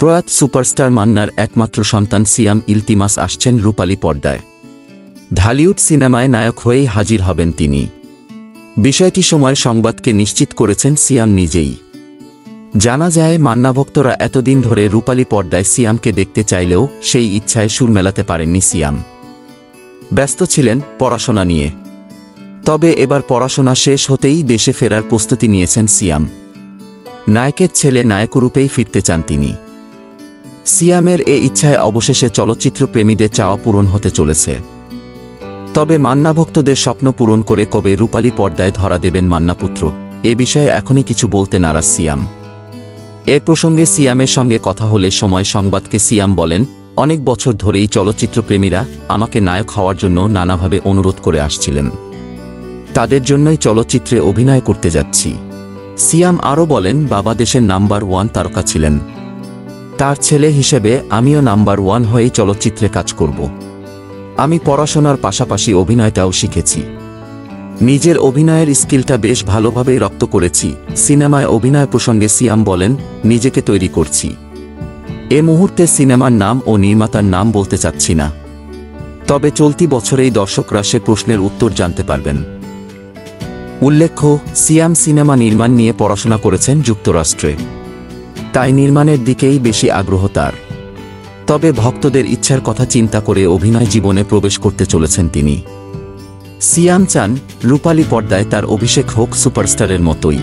প্রয়াত সুপারস্টার মান্নার একমাত্র সন্তান সিয়াম ইলতিমাস আসছেন রূপালী পর্দায়। ঢালিউড সিনেমায় নায়ক হয়েই হাজির হবেন তিনি। বিষয়টি সময়ের সংবাদকে নিশ্চিত করেছেন সিয়াম নিজেই। জানা যায়, মান্না ভক্তরা এতদিন ধরে রূপালী পর্দায় সিয়ামকে দেখতে চাইলেও সেই ইচ্ছায় সুর মেলাতে পারেননি সিয়াম। ব্যস্ত ছিলেন পড়াশোনা নিয়ে। তবে এবার পড়াশোনা শেষ হতেই দেশে ফেরার প্রস্তুতি নিয়েছেন সিয়াম। নায়কের ছেলে নায়করূপেই ফিরতে চান তিনি। সিয়ামের এ ইচ্ছায় অবশেষে চলচ্চিত্র প্রেমীদের চাওয়া পূরণ হতে চলেছে। তবে মান্না ভক্তদের স্বপ্ন পূরণ করে কবে রূপালী পর্দায় ধরা দেবেন মান্নাপুত্র, এ বিষয়ে এখনই কিছু বলতে নারাজ সিয়াম। এ প্রসঙ্গে সিয়ামের সঙ্গে কথা হলে সময় সংবাদকে সিয়াম বলেন, অনেক বছর ধরেই চলচ্চিত্র প্রেমীরা আমাকে নায়ক হওয়ার জন্য নানাভাবে অনুরোধ করে আসছিলেন। তাদের জন্যই চলচ্চিত্রে অভিনয় করতে যাচ্ছি। সিয়াম আরও বলেন, বাবা দেশের নাম্বার 1 তারকা ছিলেন। তার ছেলে হিসেবে আমিও নাম্বার 1 হয়েই চলচ্চিত্রে কাজ করব। আমি পড়াশোনার পাশাপাশি অভিনয়টাও শিখেছি। নিজের অভিনয়ের স্কিলটা বেশ ভালোভাবেই রপ্ত করেছি। সিনেমায় অভিনয় প্রসঙ্গে সিয়াম বলেন, নিজেকে তৈরি করছি। এ মুহূর্তে সিনেমার নাম ও নির্মাতার নাম বলতে চাচ্ছি না। তবে চলতি বছরেই দর্শকরা সে প্রশ্নের উত্তর জানতে পারবেন। উল্লেখ্য, সিয়াম সিনেমা নির্মাণ নিয়ে পড়াশোনা করেছেন যুক্তরাষ্ট্রে। তাই নির্মাণের দিকেই বেশি আগ্রহ তার। তবে ভক্তদের ইচ্ছার কথা চিন্তা করে অভিনয় জীবনে প্রবেশ করতে চলেছেন তিনি। সিয়াম চান রূপালী পর্দায় তার অভিষেক হোক সুপারস্টারের মতোই।